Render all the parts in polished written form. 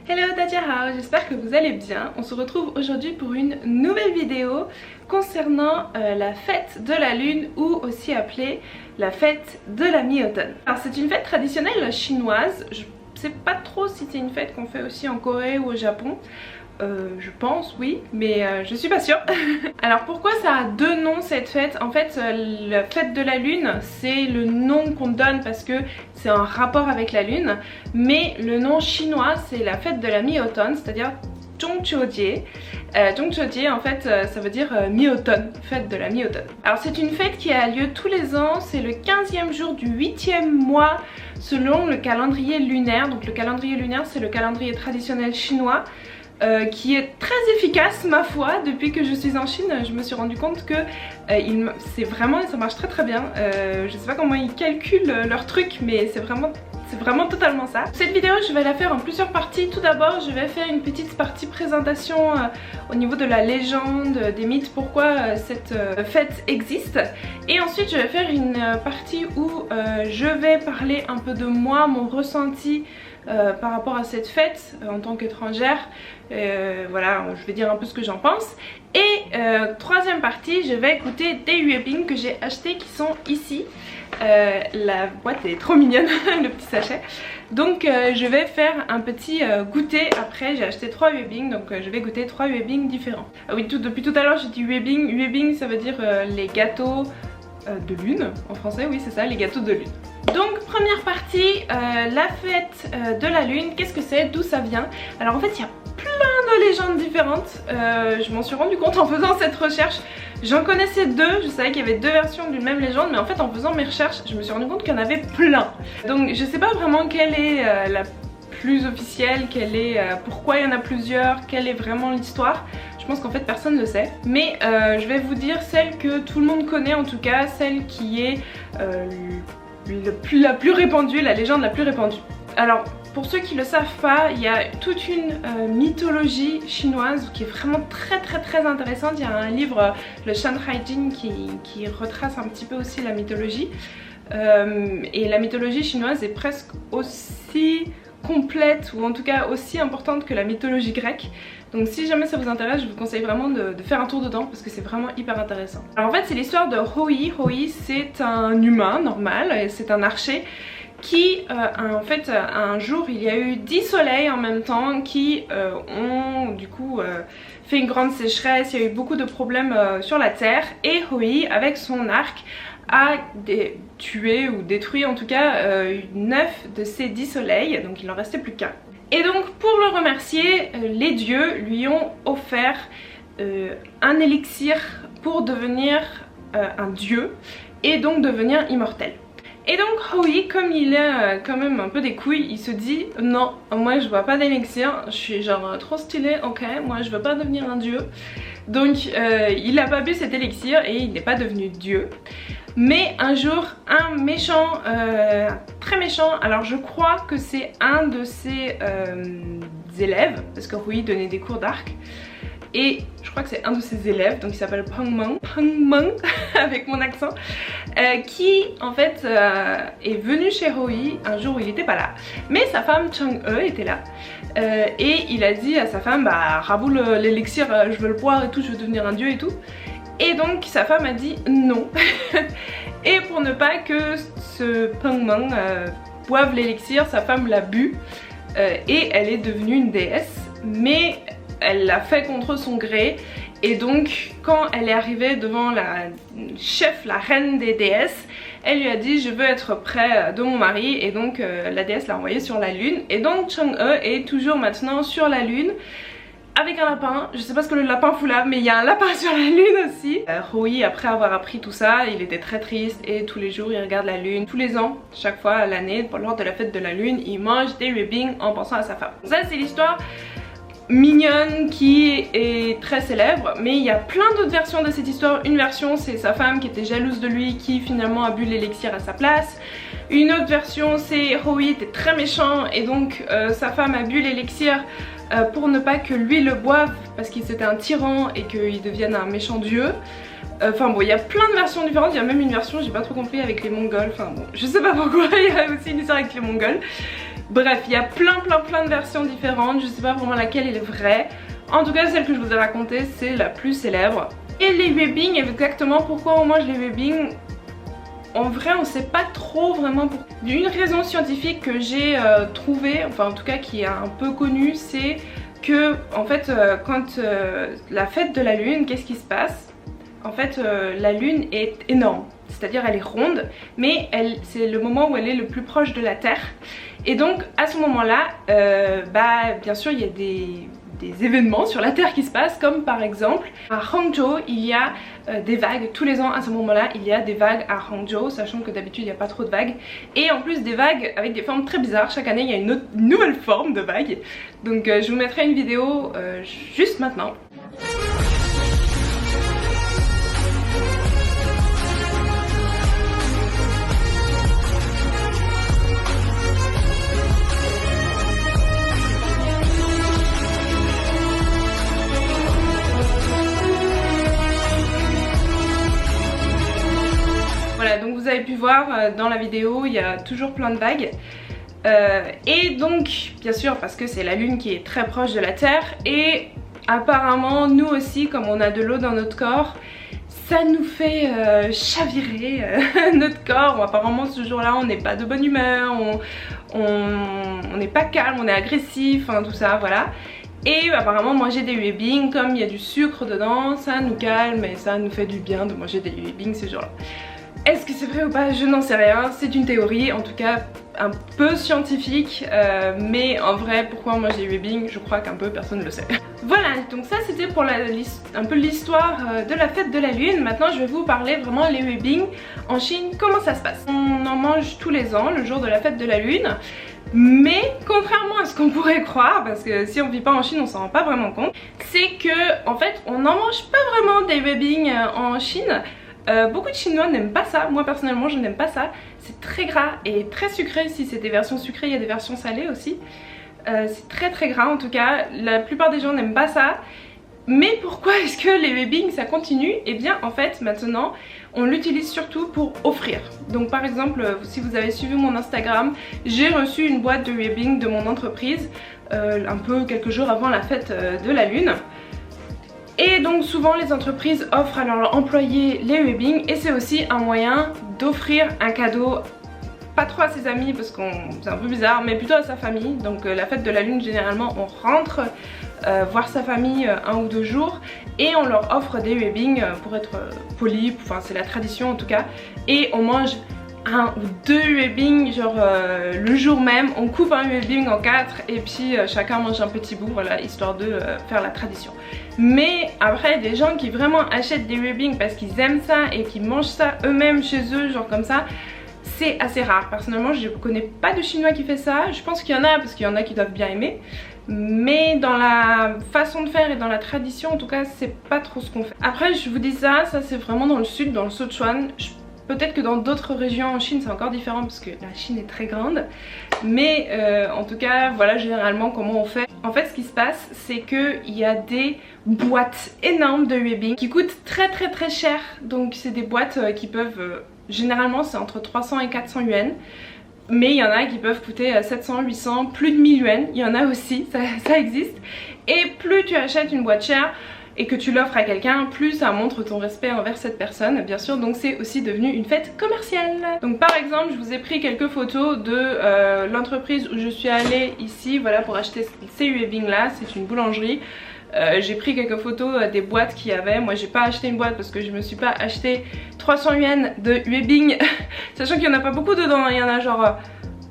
Hello Dajia, j'espère que vous allez bien. On se retrouve aujourd'hui pour une nouvelle vidéo concernant la fête de la lune ou aussi appelée la fête de la mi-automne. Alors c'est une fête traditionnelle chinoise, je sais pas trop si c'est une fête qu'on fait aussi en Corée ou au Japon. Je pense oui, mais je suis pas sûre. Alors pourquoi ça a deux noms cette fête? En fait la fête de la lune c'est le nom qu'on donne parce que c'est un rapport avec la lune, mais le nom chinois c'est la fête de la mi-automne, c'est-à-dire Zhongqiujie. Zhongqiujie en fait ça veut dire mi-automne, fête de la mi-automne. Alors c'est une fête qui a lieu tous les ans, c'est le 15e jour du 8e mois selon le calendrier lunaire. Donc le calendrier lunaire c'est le calendrier traditionnel chinois. Qui est très efficace ma foi. Depuis que je suis en Chine je me suis rendu compte que c'est vraiment, ça marche très bien. Je sais pas comment ils calculent leur truc mais c'est vraiment totalement ça. Cette vidéo je vais la faire en plusieurs parties. Tout d'abord je vais faire une petite partie présentation au niveau de la légende, des mythes, pourquoi cette fête existe. Et ensuite je vais faire une partie où je vais parler un peu de moi, mon ressenti par rapport à cette fête en tant qu'étrangère. Voilà, je vais dire un peu ce que j'en pense. Et troisième partie, je vais goûter des yuebing que j'ai achetés qui sont ici. La boîte est trop mignonne, le petit sachet. Donc je vais faire un petit goûter après. J'ai acheté 3 yuebing, donc je vais goûter 3 yuebing différents. Ah oui, depuis tout à l'heure j'ai dit yuebing. Yuebing ça veut dire les gâteaux de lune en français, oui c'est ça, les gâteaux de lune. Donc première partie, la fête de la lune, qu'est-ce que c'est, d'où ça vient? Alors en fait il y a plein de légendes différentes, je m'en suis rendu compte en faisant cette recherche. J'en connaissais deux, je savais qu'il y avait deux versions d'une même légende, mais en fait en faisant mes recherches je me suis rendu compte qu'il y en avait plein. Donc je sais pas vraiment quelle est la plus officielle, pourquoi il y en a plusieurs, quelle est vraiment l'histoire. Je pense qu'en fait personne ne le sait, mais je vais vous dire celle que tout le monde connaît, en tout cas celle qui est la plus répandue, la légende la plus répandue. Alors pour ceux qui ne le savent pas, il y a toute une mythologie chinoise qui est vraiment très intéressante. Il y a un livre, le Shanghai Jin, qui retrace un petit peu aussi la mythologie. Et la mythologie chinoise est presque aussi complète, ou en tout cas aussi importante que la mythologie grecque. Donc si jamais ça vous intéresse, je vous conseille vraiment de faire un tour dedans parce que c'est vraiment hyper intéressant. Alors en fait c'est l'histoire de Hou-Yi. Hou-Yi c'est un humain normal, c'est un archer qui en fait un jour il y a eu 10 soleils en même temps qui ont du coup fait une grande sécheresse, il y a eu beaucoup de problèmes sur la terre et Hou-Yi avec son arc a tué ou détruit en tout cas 9 de ces 10 soleils, donc il n'en restait plus qu'un. Et donc pour le remercier, les dieux lui ont offert un élixir pour devenir un dieu et donc devenir immortel. Et donc Hou-Yi, comme il est quand même un peu des couilles, il se dit non, moi je vois pas d'élixir, je suis genre trop stylé, ok, moi je veux pas devenir un dieu. Donc il n'a pas bu cet élixir et il n'est pas devenu dieu. Mais un jour, un méchant, très méchant, alors je crois que c'est un de ses élèves, parce que Hou-Yi donnait des cours d'arc, et je crois que c'est un de ses élèves, donc il s'appelle Peng Meng, avec mon accent, qui en fait est venu chez Hou-Yi un jour où il n'était pas là, mais sa femme Chang-E était là. Et il a dit à sa femme, bah raboule l'élixir, je veux le boire et tout, je veux devenir un dieu et tout. Et donc sa femme a dit non. Et pour ne pas que ce Peng Meng boive l'élixir, sa femme l'a bu et elle est devenue une déesse, mais elle l'a fait contre son gré. Et donc quand elle est arrivée devant la chef, la reine des déesses, elle lui a dit je veux être près de mon mari, et donc la déesse l'a envoyé sur la lune. Et donc Chang-E est toujours maintenant sur la lune avec un lapin. Je sais pas ce que le lapin fout là, mais il y a un lapin sur la lune aussi. Hou-Yi, après avoir appris tout ça, il était très triste et tous les jours il regarde la lune. Tous les ans, chaque fois à l'année, lors de la fête de la lune, il mange des yuebing en pensant à sa femme. Ça c'est l'histoire mignonne qui est très célèbre, mais il y a plein d'autres versions de cette histoire. Une version c'est sa femme qui était jalouse de lui qui finalement a bu l'élixir à sa place. Une autre version c'est Hou-Yi était très méchant et donc sa femme a bu l'élixir pour ne pas que lui le boive parce qu'il c'était un tyran et qu'il devienne un méchant dieu. Enfin bon, il y a plein de versions différentes, il y a même une version, j'ai pas trop compris, avec les Mongols, enfin bon, je sais pas pourquoi, il y a aussi une histoire avec les Mongols. Bref, il y a plein de versions différentes, je sais pas vraiment laquelle est vraie. En tout cas, celle que je vous ai racontée, c'est la plus célèbre. Et les Yue-bing, exactement pourquoi on mange les Yue-bing, en vrai on sait pas trop vraiment pourquoi. Une raison scientifique que j'ai trouvée, enfin en tout cas qui est un peu connue, c'est que en fait quand la fête de la lune, qu'est-ce qui se passe? En fait la lune est énorme, c'est-à-dire elle est ronde, mais c'est le moment où elle est le plus proche de la Terre. Et donc à ce moment-là, bien sûr il y a des événements sur la Terre qui se passent, comme par exemple à Hangzhou il y a des vagues. Tous les ans à ce moment là il y a des vagues à Hangzhou, sachant que d'habitude il n'y a pas trop de vagues, et en plus des vagues avec des formes très bizarres. Chaque année il y a une nouvelle forme de vague. Donc je vous mettrai une vidéo juste maintenant. Voilà, donc vous avez pu voir dans la vidéo, il y a toujours plein de vagues. Et donc, bien sûr, parce que c'est la lune qui est très proche de la Terre, et apparemment, nous aussi, comme on a de l'eau dans notre corps, ça nous fait chavirer notre corps. Apparemment, ce jour-là, on n'est pas de bonne humeur, on n'est pas calme, on est agressif, hein, tout ça, voilà. Et apparemment manger des Yue-bing, comme il y a du sucre dedans, ça nous calme et ça nous fait du bien de manger des Yue-bing ce jour-là. Est-ce que c'est vrai ou pas? Je n'en sais rien, c'est une théorie, en tout cas un peu scientifique, mais en vrai pourquoi on mange des Yue-bing, je crois qu'un peu personne ne le sait. Voilà, donc ça c'était pour un peu l'histoire de la fête de la lune. Maintenant je vais vous parler vraiment les Yue-bing en Chine, comment ça se passe. On en mange tous les ans, le jour de la fête de la lune. Mais contrairement à ce qu'on pourrait croire, parce que si on vit pas en Chine on s'en rend pas vraiment compte, c'est que en fait on n'en mange pas vraiment des Yue-bing en Chine. Beaucoup de Chinois n'aiment pas ça, moi personnellement je n'aime pas ça. C'est très gras et très sucré. Si c'est des versions sucrées, il y a des versions salées aussi. C'est très gras en tout cas, la plupart des gens n'aiment pas ça. Mais pourquoi est-ce que les Yue-bing ça continue? Et bien en fait maintenant on l'utilise surtout pour offrir. Donc par exemple si vous avez suivi mon Instagram, j'ai reçu une boîte de Yue-bing de mon entreprise un peu quelques jours avant la fête de la lune. Et donc souvent les entreprises offrent à leurs employés les Yue-bing, et c'est aussi un moyen d'offrir un cadeau, pas trop à ses amis parce que c'est un peu bizarre, mais plutôt à sa famille. Donc la fête de la lune généralement on rentre voir sa famille 1 ou 2 jours et on leur offre des Yue-bing pour être poli, enfin c'est la tradition en tout cas, et on mange 1 ou 2 Yue-bing genre le jour même, on coupe un Yue-bing en 4 et puis chacun mange un petit bout, voilà, histoire de faire la tradition. Mais après des gens qui vraiment achètent des Yue-bing parce qu'ils aiment ça et qui mangent ça eux-mêmes chez eux, genre comme ça, c'est assez rare. Personnellement je connais pas de Chinois qui fait ça, je pense qu'il y en a parce qu'il y en a qui doivent bien aimer, mais dans la façon de faire et dans la tradition en tout cas c'est pas trop ce qu'on fait. Après je vous dis ça c'est vraiment dans le sud, dans le Sichuan. Peut-être que dans d'autres régions en Chine c'est encore différent parce que la Chine est très grande, mais en tout cas voilà généralement comment on fait. En fait ce qui se passe c'est qu'il y a des boîtes énormes de Yue-bing qui coûtent très cher. Donc c'est des boîtes qui peuvent, généralement c'est entre 300 et 400 yuan. Mais il y en a qui peuvent coûter 700, 800, plus de 1000 yuan, il y en a aussi, ça existe. Et plus tu achètes une boîte chère et que tu l'offres à quelqu'un, plus ça montre ton respect envers cette personne, bien sûr. Donc c'est aussi devenu une fête commerciale. Donc par exemple je vous ai pris quelques photos de l'entreprise où je suis allée ici, voilà, pour acheter ces Yue-bing là, c'est une boulangerie. J'ai pris quelques photos des boîtes qu'il y avait. Moi j'ai pas acheté une boîte parce que je me suis pas acheté 300 yuan de Yue-bing sachant qu'il y en a pas beaucoup dedans, il y en a genre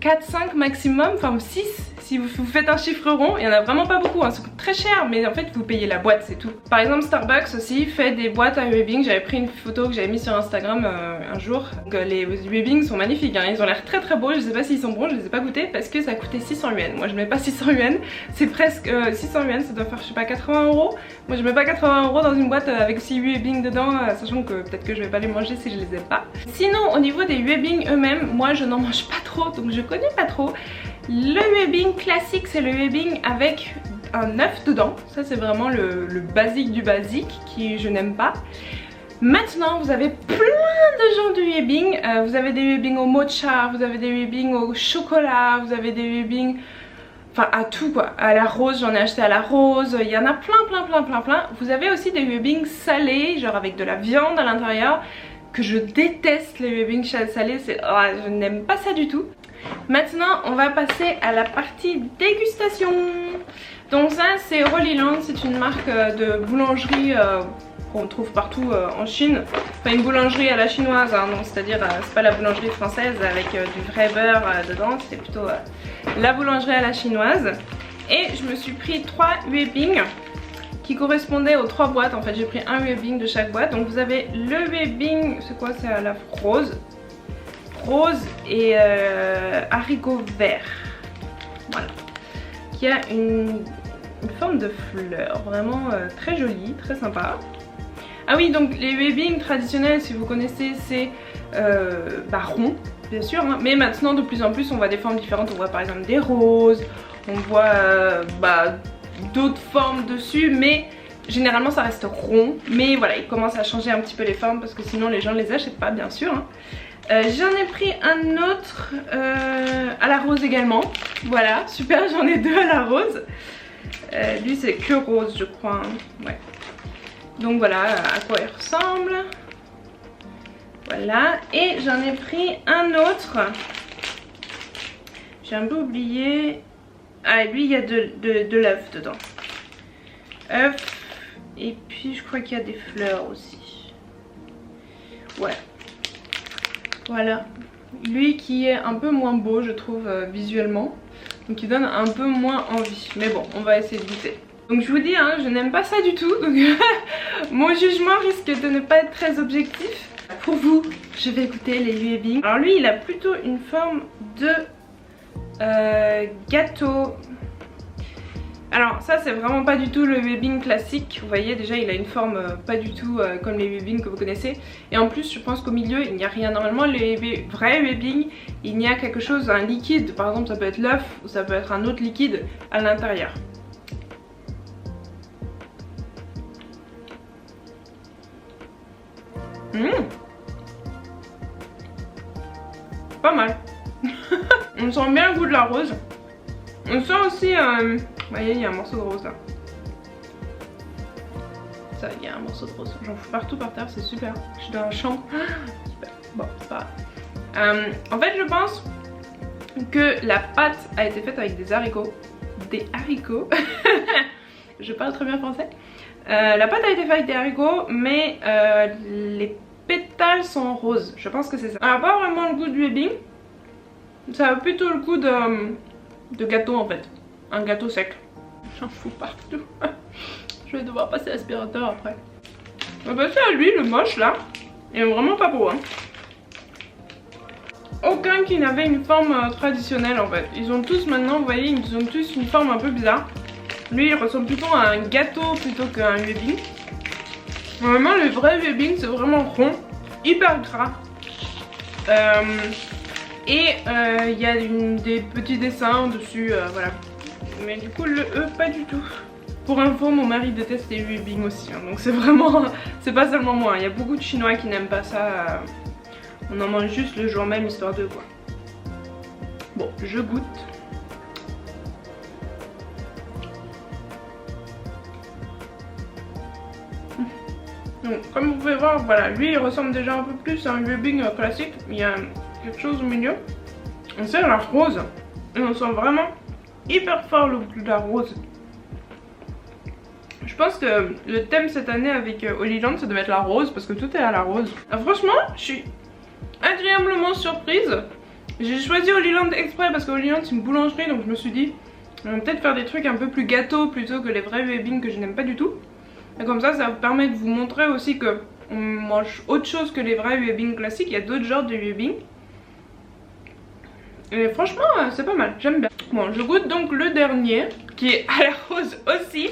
4-5 maximum, enfin 6 si vous faites un chiffre rond. Il y en a vraiment pas beaucoup, hein. Ça coûte très cher mais en fait vous payez la boîte, c'est tout. Par exemple Starbucks aussi fait des boîtes à Yue-bing. J'avais pris une photo que j'avais mise sur Instagram un jour. Donc, les Yue-bing sont magnifiques, hein. Ils ont l'air très beaux. Je sais pas s'ils sont bons, je les ai pas goûtés parce que ça coûtait 600 yuan. Moi je mets pas 600 yuan, c'est presque 600 yuan, ça doit faire je sais pas 80 €. Moi je mets pas 80 € dans une boîte avec 6 Yue-bing dedans, sachant que peut-être que je vais pas les manger si je les aime pas. Sinon au niveau des Yue-bing eux-mêmes, moi je n'en mange pas trop donc je connais pas trop. Le Yue-bing classique c'est le Yue-bing avec un œuf dedans, ça c'est vraiment le basique du basique qui je n'aime pas. Maintenant vous avez plein de genres de Yuebing. Vous avez des Yuebing au mocha, vous avez des Yuebing au chocolat, vous avez des Yuebing... Enfin à tout quoi, à la rose, j'en ai acheté à la rose, il y en a plein. Vous avez aussi des Yuebing salés, genre avec de la viande à l'intérieur, que je déteste les Yuebing salés, je n'aime pas ça du tout. Maintenant on va passer à la partie dégustation. Donc ça c'est Holy Land, c'est une marque de boulangerie qu'on trouve partout en Chine. Enfin une boulangerie à la chinoise, hein, c'est-à-dire c'est pas la boulangerie française avec du vrai beurre dedans, c'est plutôt la boulangerie à la chinoise. Et je me suis pris 3 Yuebing qui correspondaient aux 3 boîtes. En fait j'ai pris un Yuebing de chaque boîte. Donc vous avez le Yuebing, c'est quoi, c'est à la rose et haricot vert, voilà, qui a une forme de fleur vraiment très jolie, très sympa. Ah oui, donc les Yuebing traditionnels, si vous connaissez, c'est rond bien sûr, hein, mais maintenant de plus en plus on voit des formes différentes. On voit par exemple des roses, on voit d'autres formes dessus, mais généralement ça reste rond. Mais voilà, ils commencent à changer un petit peu les formes parce que sinon les gens ne les achètent pas bien sûr, hein. J'en ai pris un autre à la rose également. Voilà, super, j'en ai 2 à la rose. Lui c'est que rose je crois, hein. Ouais. Donc voilà à quoi il ressemble. Voilà, et j'en ai pris un autre. J'ai un peu oublié. Ah, lui il y a de l'œuf dedans. œuf, et puis je crois qu'il y a des fleurs aussi. Ouais. Voilà. Lui qui est un peu moins beau je trouve visuellement. Donc il donne un peu moins envie. Mais bon, on va essayer de goûter. Donc je vous dis, hein, je n'aime pas ça du tout. Donc mon jugement risque de ne pas être très objectif. Pour vous, je vais goûter les Yuebing. Alors lui, il a plutôt une forme de gâteau. Alors ça c'est vraiment pas du tout le Yuebing classique. Vous voyez déjà il a une forme pas du tout comme les Yuebing que vous connaissez. Et en plus je pense qu'au milieu il n'y a rien. Normalement les vrais Yuebing, il y a quelque chose, un liquide. Par exemple ça peut être l'œuf ou ça peut être un autre liquide à l'intérieur. Pas mal. On sent bien le goût de la rose. On sent aussi vous voyez il y a un morceau de rose là. Ça, il y a un morceau de rose. J'en fous partout par terre, c'est super. Je suis dans un champ. Super. Bon, c'est pas grave. En fait, je pense que la pâte a été faite avec des haricots. Des haricots. Je parle très bien français. La pâte a été faite avec des haricots, mais les pétales sont roses. Je pense que c'est ça. Alors, pas vraiment le goût du Yuebing. Ça a plutôt le goût de gâteau en fait. Un gâteau sec. J'en fous partout. Je vais devoir passer l'aspirateur après. On va passer à lui, le moche là. Il est vraiment pas beau, hein. Aucun qui n'avait une forme traditionnelle en fait. Ils ont tous maintenant, vous voyez, ils ont tous une forme un peu bizarre. Lui il ressemble plutôt à un gâteau plutôt qu'à un Yuebing. Vraiment le vrai Yuebing c'est vraiment rond, hyper gras. Et il y a des petits dessins dessus, voilà. Mais du coup le E pas du tout. Pour info, mon mari déteste les Yuebing aussi, hein, donc c'est vraiment, c'est pas seulement moi, il y a beaucoup de Chinois qui n'aiment pas ça. On en mange juste le jour même histoire de quoi. Bon, je goûte. Donc comme vous pouvez voir, voilà, lui il ressemble déjà un peu plus à un Yuebing classique. Il y a quelque chose au milieu. On sent la rose. Et on sent vraiment hyper fort le goût de la rose. Je pense que le thème cette année avec Holy Land ça devait être la rose parce que tout est à la rose. Alors, franchement, je suis agréablement surprise. J'ai choisi Holy Land exprès parce que Holy Land c'est une boulangerie, donc je me suis dit on va peut-être faire des trucs un peu plus gâteaux plutôt que les vrais Yuebing que je n'aime pas du tout. Et comme ça vous permet de vous montrer aussi que on mange autre chose que les vrais Yuebing classiques. Il y a d'autres genres de Yuebing. Et franchement c'est pas mal, j'aime bien. Bon, je goûte donc le dernier qui est à la rose aussi.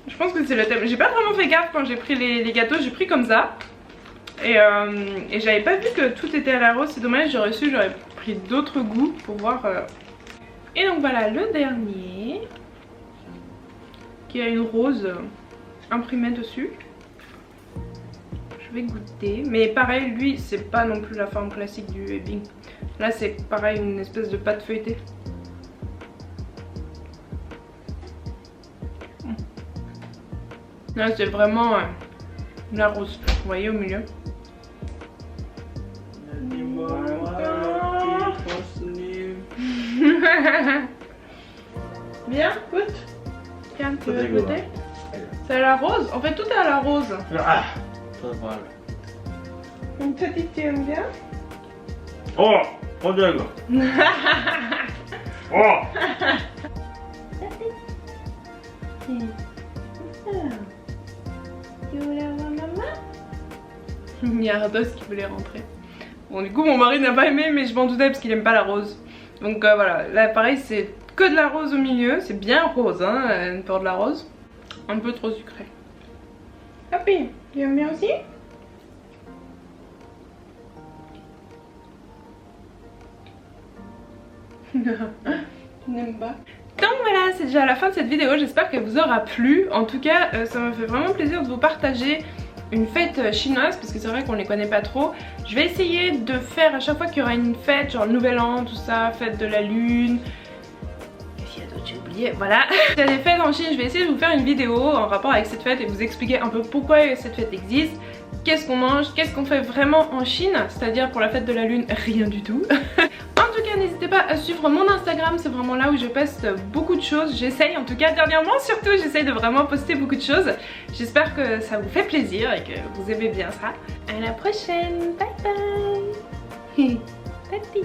Je pense que c'est le thème. J'ai pas vraiment fait gaffe quand j'ai pris les gâteaux, j'ai pris comme ça. Et j'avais pas vu que tout était à la rose, c'est dommage, j'aurais su, j'aurais pris d'autres goûts pour voir. Et donc voilà le dernier qui a une rose imprimée dessus. vais goûter. Mais pareil, lui, c'est pas non plus la forme classique du ebbing. Là, c'est pareil, une espèce de pâte feuilletée. Là, c'est vraiment la rose. Vous voyez au milieu. Bien, goûte. Tiens, tu veux goûter? C'est à la rose. En fait, tout est à la rose. Ah, très mal. Donc, toi, tu aimes bien? Oh, oh Diego. Oh. Il y a Ardos qui voulait rentrer. Bon, du coup, mon mari n'a pas aimé, mais je m'en doutais parce qu'il aime pas la rose. Donc voilà, là pareil, c'est que de la rose au milieu. C'est bien rose, hein, pour de la rose. Un peu trop sucré. Happy, tu aimes bien aussi? Tu n'aimes pas? Donc voilà, c'est déjà la fin de cette vidéo, j'espère qu'elle vous aura plu. En tout cas, ça me fait vraiment plaisir de vous partager une fête chinoise, parce que c'est vrai qu'on les connaît pas trop. Je vais essayer de faire à chaque fois qu'il y aura une fête, genre le nouvel an, tout ça, fête de la lune. Qu'est-ce qu'il y a d'autre, j'ai oublié, voilà. Il y a des fêtes en Chine, je vais essayer de vous faire une vidéo en rapport avec cette fête et vous expliquer un peu pourquoi cette fête existe. Qu'est-ce qu'on mange, qu'est-ce qu'on fait vraiment en Chine, c'est-à-dire pour la fête de la lune, rien du tout. En tout cas, n'hésitez pas à suivre mon Instagram, c'est vraiment là où je poste beaucoup de choses. J'essaye, en tout cas dernièrement surtout, j'essaye de vraiment poster beaucoup de choses. J'espère que ça vous fait plaisir et que vous aimez bien ça. À la prochaine, bye bye. Tati.